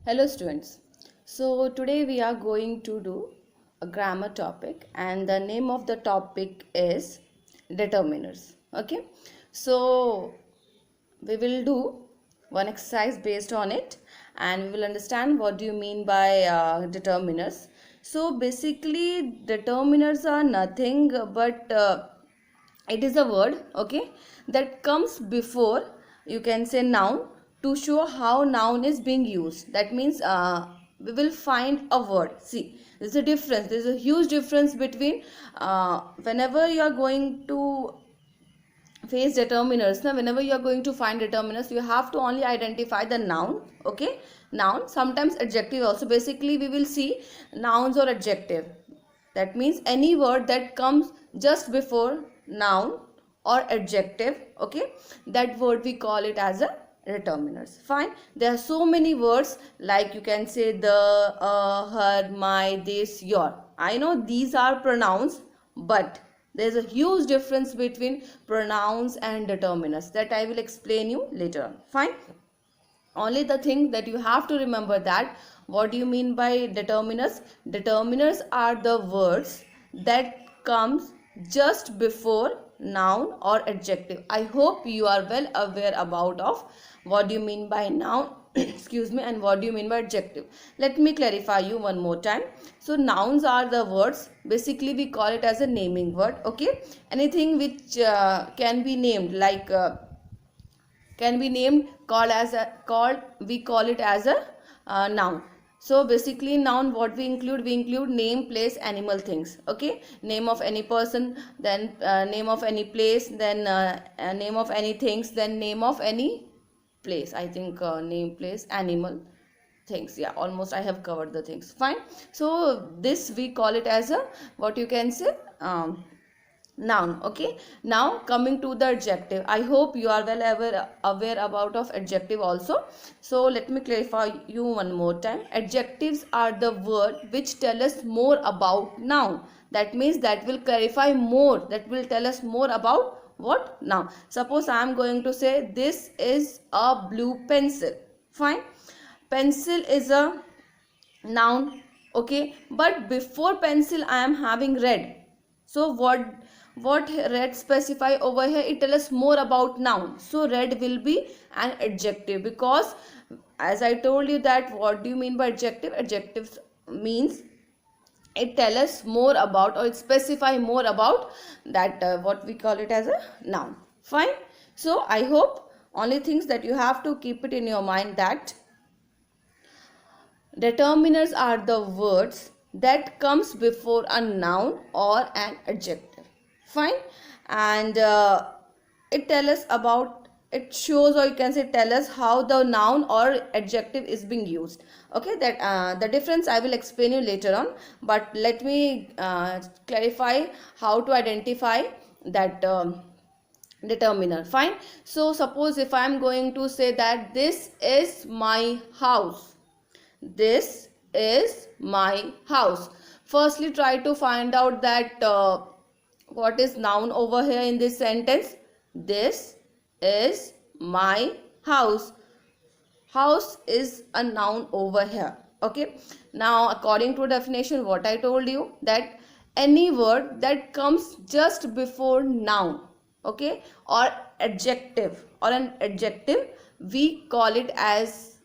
Hello students. So today we are going to do a grammar topic and the name of the topic is determiners. Okay. So we will do one exercise based on it and we will understand what do you mean by determiners. So basically determiners are nothing but it is a word, okay, that comes before, you can say, noun, to show how noun is being used. That means we will find a word. See, there's a difference, there's a huge difference between whenever you are going to face determiners. Now whenever you are going to find determiners, you have to only identify the noun, okay, noun, sometimes adjective also. Basically we will see nouns or adjective. That means any word that comes just before noun or adjective, okay, that word we call it as a determiners. Fine. There are so many words, like you can say the, her, my, this, your. I know these are pronouns, but there's a huge difference between pronouns and determiners that I will explain you later on. Fine. Only the thing that you have to remember, that what do you mean by determiners? Determiners are the words that comes just before noun or adjective. I hope you are well aware about of what do you mean by noun excuse me, and what do you mean by adjective. Let me clarify you one more time. So nouns are the words, basically we call it as a naming word, okay, anything which can be named, like can be named, called as a, called, we call it as a noun. So basically noun, what we include name, place, animal, things, okay, name of any person, then name of any place, then name of any things, then name of any place. I think name, place, animal, things. Yeah, almost I have covered the things. Fine. So this we call it as a, what you can say, noun. Okay, now coming to the adjective. I hope you are well aware about of adjective also. So let me clarify you one more time. Adjectives are the word which tell us more about noun. That means that will clarify more, that will tell us more about what? Now suppose I am going to say this is a blue pencil. Fine. Pencil is a noun, okay, but before pencil I am having red. So what red specify over here? It tells us more about noun. So red will be an adjective, because as I told you that what do you mean by adjective? Adjectives means it tell us more about, or it specify more about that what we call it as a noun. Fine. So I hope only things that you have to keep it in your mind, that determiners are the words that comes before a noun or an adjective. Fine. And it tell us about, it shows, or you can say tell us how the noun or adjective is being used. Okay, that the difference I will explain you later on, but let me clarify how to identify that determiner. Fine. So suppose if I am going to say that this is my house, this is my house. Firstly try to find out that what is noun over here in this sentence. This is my house. House is a noun over here, okay. Now according to definition, what I told you, that any word that comes just before noun, okay, or adjective, or an adjective, we call it as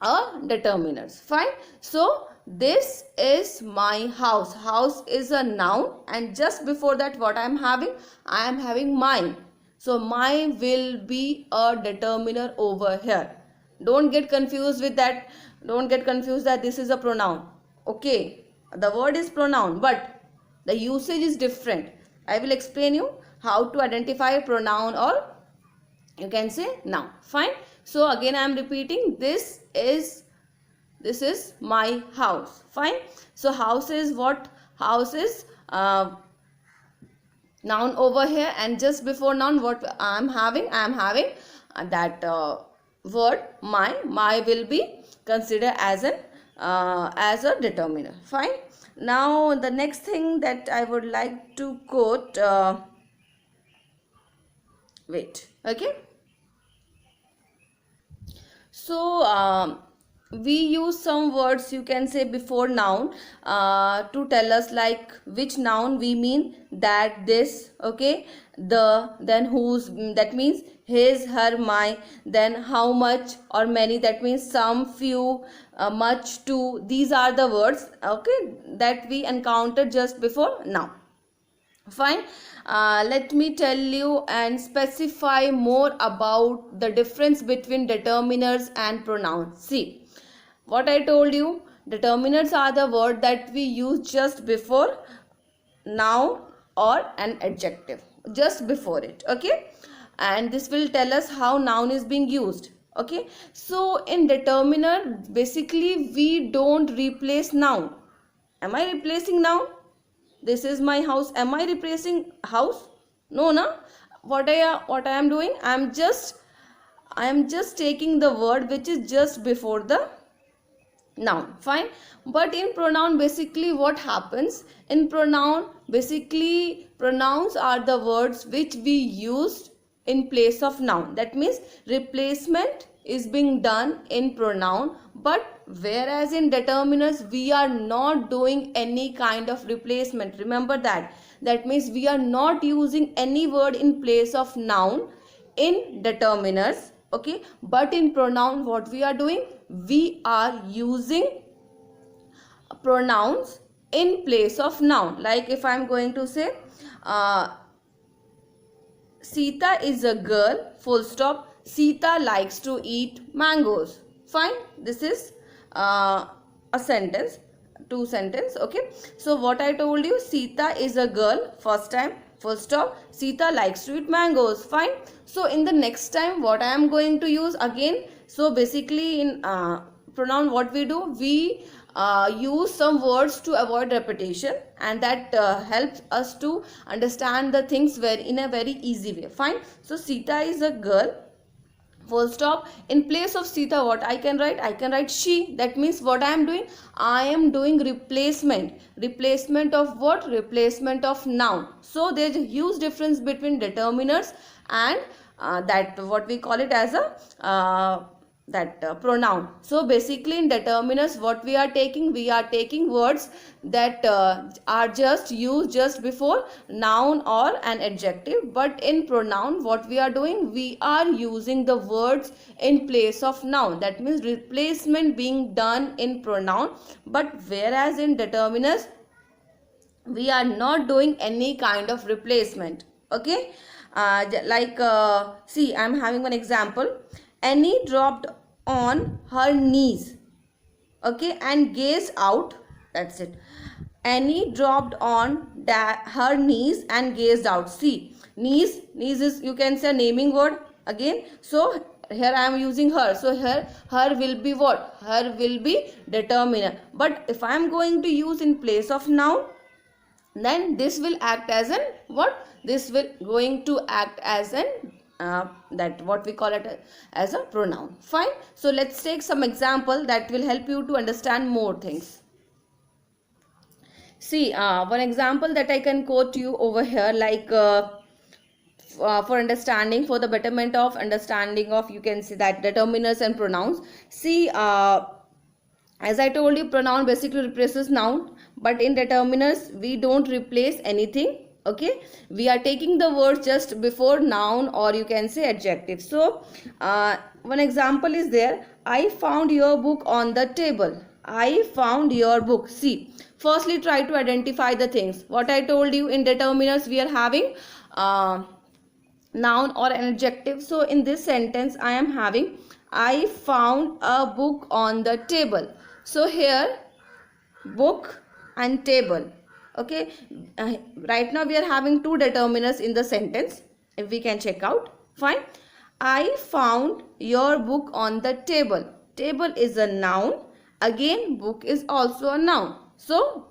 a determiners. Fine. So this is my house. House is a noun, and just before that what I am having? I am having my. So my will be a determiner over here. Don't get confused with that. Don't get confused that this is a pronoun. Okay, the word is pronoun, but the usage is different. I will explain you how to identify a pronoun, or you can say now. Fine. So again I am repeating, this is my house. Fine. So house is what? House is noun over here, and just before noun what I am having? I am having that word my. My will be considered as an as a determiner. Fine. Now the next thing that I would like to quote, wait, okay. So we use some words, you can say, before noun to tell us like which noun we mean, that, this, okay, the, then whose, that means his, her, my, then how much or many, that means some, few, much, to. These are the words, okay, that we encountered just before noun. Fine. Let me tell you and specify more about the difference between determiners and pronouns. See, what I told you, determiners are the word that we use just before noun or an adjective, just before it, okay, and this will tell us how noun is being used, okay. So in determiner, basically we don't replace noun. Am I replacing noun? This is my house. Am I replacing house? No, na. What I am doing, I am just taking the word which is just before the noun. Fine. But in pronoun, basically what happens in pronoun, basically pronouns are the words which we used in place of noun. That means replacement is being done in pronoun, but whereas in determiners we are not doing any kind of replacement. Remember that. That means we are not using any word in place of noun in determiners, okay, but in pronoun what we are doing, we are using pronouns in place of noun. Like if I am going to say Sita is a girl, full stop, Sita likes to eat mangoes. Fine, this is a sentence, two sentence, okay. So what I told you, Sita is a girl, first time, full stop, Sita likes to eat mangoes. Fine. So in the next time what I am going to use again, so basically in pronoun what we do, we use some words to avoid repetition, and that helps us to understand the things in a very easy way. Fine. So Sita is a girl, full stop. In place of Sita what I can write? I can write she. That means what I am doing? I am doing replacement. Replacement of what? Replacement of noun. So there is a huge difference between determiners and that what we call it as a pronoun. So basically in determiners what we are taking words that are just used just before noun or an adjective, but in pronoun what we are doing, we are using the words in place of noun. That means replacement being done in pronoun, but whereas in determiners we are not doing any kind of replacement, okay. See, I am having one example. Annie dropped on her knees, okay, and gazed out. That's it. Annie dropped on her knees and gazed out. See, knees is, you can say, a naming word again. So here I am using her. So here her will be what? Her will be determiner. But if I am going to use in place of noun, then this will act as an what? This will going to act as an that what we call it as a pronoun. Fine. So let's take some example that will help you to understand more things. See, one example that I can quote you over here, like for understanding, for the betterment of understanding of, you can see that determiners and pronouns. See, as I told you, pronoun basically replaces noun, but in determiners we don't replace anything, okay. We are taking the words just before noun or you can say adjective. So one example is there. I found your book on the table. I found your book. See, firstly try to identify the things. What I told you, in determiners we are having noun or an adjective. So in this sentence I am having I found a book on the table. So here book and table, okay. Right now we are having two determiners in the sentence, if we can check out. Fine. I found your book on the table. Table is a noun, again book is also a noun. So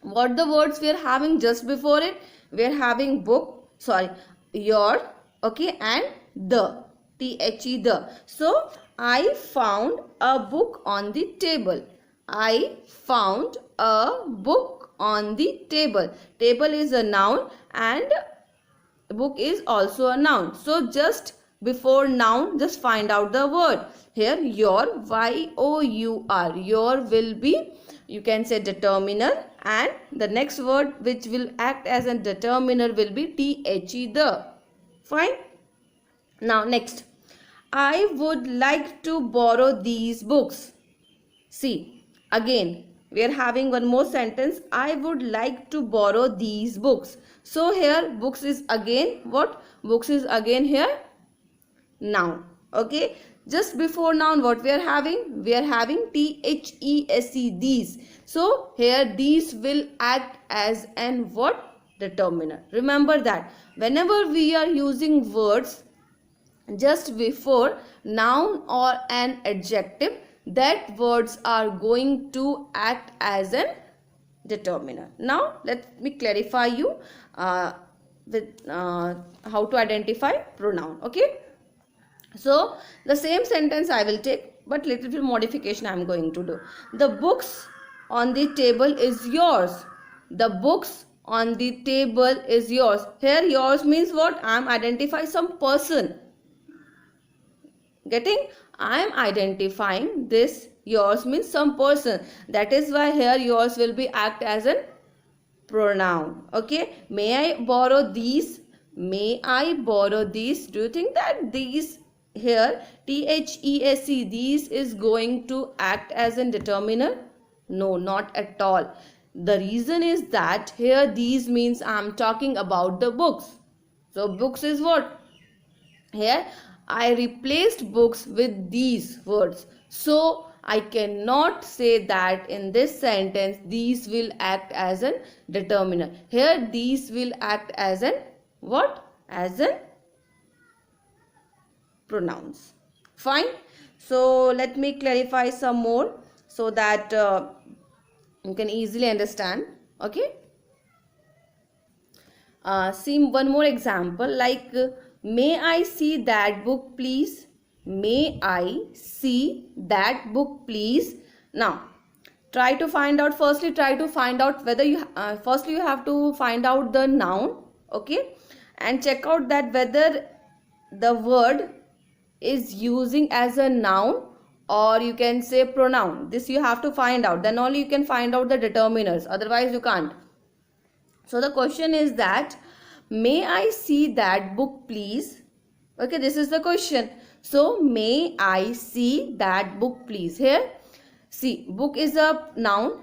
what the words we are having just before it? We are having book, sorry, your, okay, and the, the. So I found a book on the table. I found a book on the table. Table is a noun and book is also a noun. So just before noun, just find out the word. Here your, Y-O-U-R, your will be, you can say, determiner, and the next word which will act as a determiner will be T-H-E, the. Fine. Now next, I would like to borrow these books. See, again, we are having one more sentence. I would like to borrow these books. So here, books is again what? Books is again here noun. Okay. Just before noun, what we are having? We are having T-H-E-S-E, these. So here, these will act as an what? Determiner. Remember that. Whenever we are using words just before noun or an adjective, that words are going to act as an determiner. Now let me clarify you with how to identify pronoun. Okay, so the same sentence I will take, but little bit modification I am going to do. The books on the table is yours. The books on the table is yours. Here yours means what? I am identifying some person. Getting? I am identifying this. Yours means some person. That is why here yours will be act as a pronoun. Okay. May I borrow these? May I borrow these? Do you think that these here, T-H-E-S-E, these is going to act as a determiner? No, not at all. The reason is that here these means I am talking about the books. So books is what? Here I replaced books with these words. So I cannot say that in this sentence these will act as a determiner. Here these will act as an what? As an pronouns. Fine. So let me clarify some more so that you can easily understand. Okay. See one more example, like may I see that book please? May I see that book please? Now try to find out, firstly try to find out whether you firstly you have to find out the noun. Okay, and check out that whether the word is using as a noun or you can say pronoun. This you have to find out, then only you can find out the determiners, otherwise you can't. So the question is that may I see that book please? Okay, this is the question. So may I see that book please? Here see, book is a noun,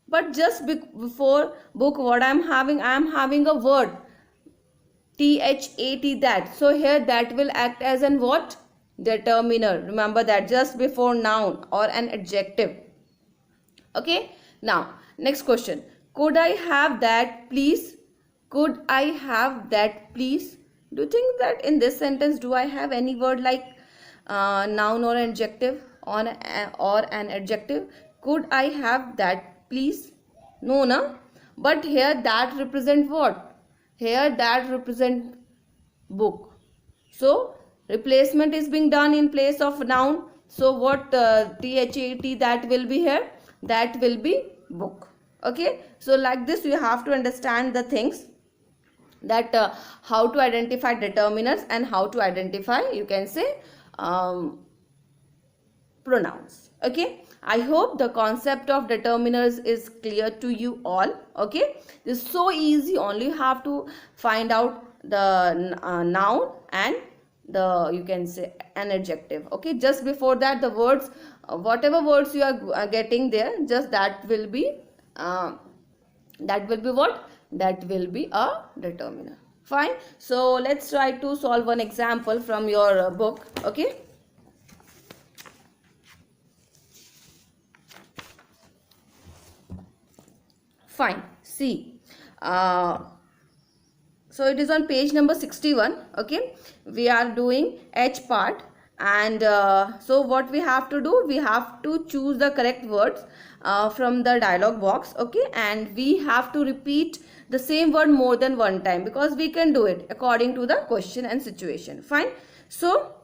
but just before book what I am having a word T-H-A-T, that. So here that will act as an what? Determiner. Remember that, just before noun or an adjective. Okay. Now next question. Could I have that please? Could I have that please? Do you think that in this sentence do I have any word like noun or adjective or an adjective? Could I have that please? No, na. But here that represent what? Here that represent book. So replacement is being done in place of noun. So what T-H-A-T that will be here? That will be book. Okay. So like this you have to understand the things, that how to identify determiners and how to identify, you can say, pronouns. Okay. I hope the concept of determiners is clear to you all. Okay. This is so easy. Only you have to find out the noun and the, you can say, an adjective. Okay. Just before that the words, whatever words you are getting there, just that will be what? That will be a determiner. Fine. So let's try to solve one example from your book. Okay. Fine. See, so it is on page number 61. Okay, we are doing H part, and so what we have to do, we have to choose the correct words from the dialog box. Okay, and we have to repeat the same word more than one time, because we can do it according to the question and situation. Fine. So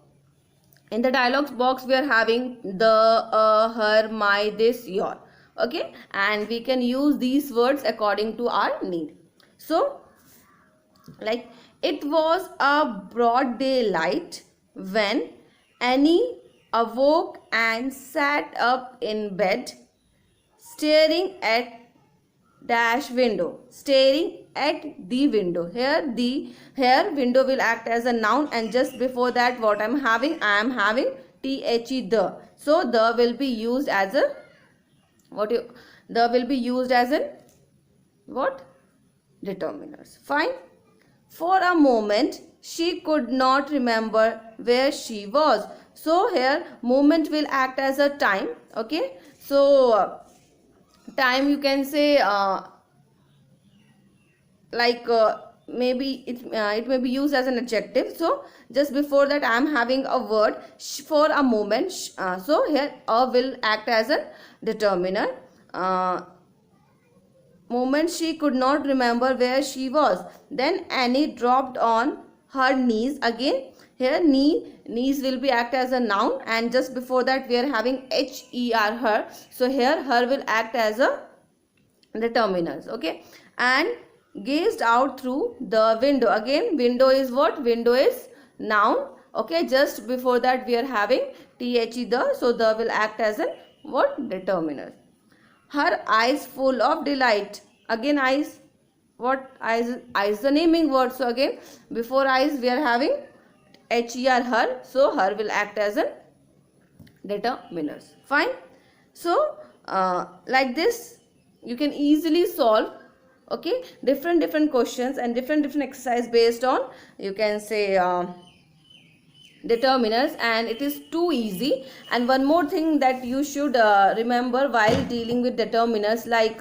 in the dialog box we are having the, her, my, this, your. Okay, and we can use these words according to our need. So like, it was a broad daylight when Annie awoke and sat up in bed, staring at dash window, staring at the window. Here window will act as a noun, and just before that what I am having the. So the will be used as a the will be used as in what? Determiners. Fine. For a moment she could not remember where she was. So here moment will act as a time. Okay, so time you can say maybe it may be used as an adjective. So just before that I am having a word for a moment. So here a will act as a determiner. Moment she could not remember where she was. Then Annie dropped on her knees again. Here knees will be act as a noun, and just before that we are having her. So here her will act as a determiners. Okay, and gazed out through the window. Again window is what? Window is noun. Okay, just before that we are having the. So the will act as a what? Determiner. Her eyes full of delight. Again eyes, what? Eyes the naming word. So again before eyes we are having her. So her will act as a determiners. Fine. So like this you can easily solve, okay, different questions and different exercise based on, you can say, determiners, and it is too easy. And one more thing that you should remember while dealing with determiners, like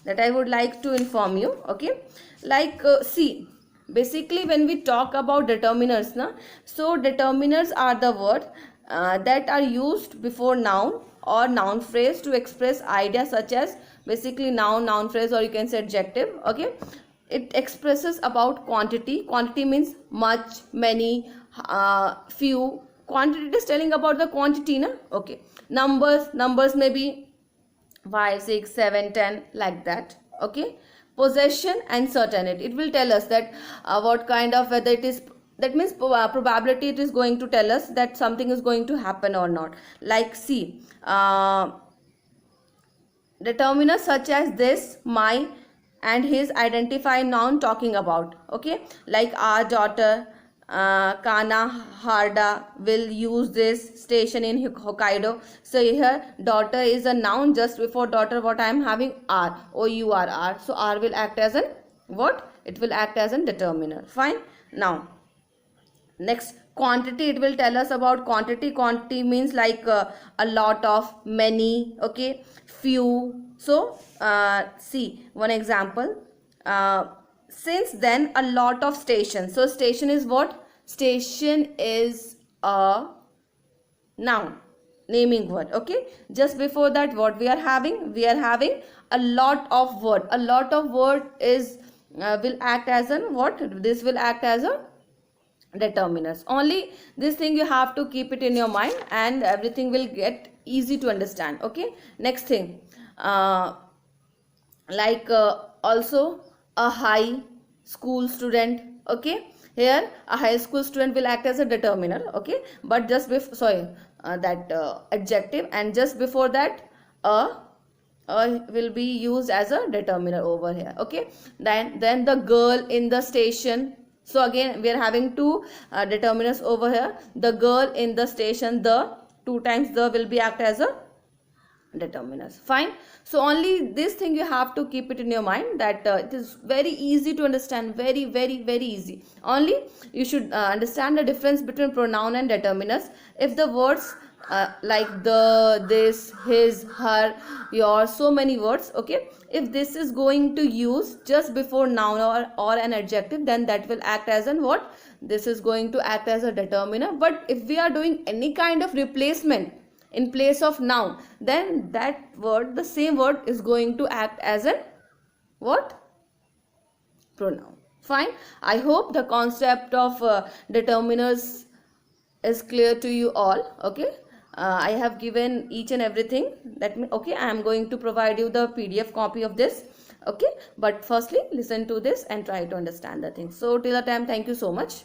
that I would like to inform you. Okay, like see, basically when we talk about determiners so determiners are the word that are used before noun or noun phrase to express ideas such as basically noun phrase, or you can say adjective. Okay, it expresses about quantity. Quantity means much, many, few. Quantity is telling about the quantity okay. Numbers may be 5, 6, 7, 10, like that. Okay, possession and certainty, it will tell us that what kind of, whether it is, that means probability, it is going to tell us that something is going to happen or not. Like see, determiners such as this, my, and his identify noun talking about. Okay, like our daughter, Kana Harda will use this station in Hokkaido. So here daughter is a noun. Just before daughter what I am having? R, O-U-R-R. So R will act as an what? It will act as a determiner. Fine. Now next, quantity, it will tell us about quantity. Quantity means like a lot of, many, okay, few. So see one example. Since then a lot of stations. So station is what? Station is a noun, naming word. Okay, just before that what we are having? We are having a lot of word. A lot of word is will act as an what? This will act as a determiners. Only this thing you have to keep it in your mind, and everything will get easy to understand. Okay, next thing, also a high school student. Okay, here a high school student will act as a determiner. Okay, but just before, sorry, that adjective, and just before that will be used as a determiner over here. Okay, then the girl in the station. So again we are having two determiners over here. The girl in the station, the, two times the will be act as a determiners. Fine. So only this thing you have to keep it in your mind, that it is very easy to understand, very easy. Only you should understand the difference between pronoun and determiners. If the words like the, this, his, her, your, so many words, okay, if this is going to use just before noun or an adjective, then that will act as an what? This is going to act as a determiner. But if we are doing any kind of replacement in place of noun, then that word, the same word, is going to act as a what? Pronoun. Fine. I hope the concept of determiners is clear to you all. Okay, I have given each and everything. Okay, I am going to provide you the PDF copy of this. Okay, but firstly listen to this and try to understand the thing. So till the time, thank you so much.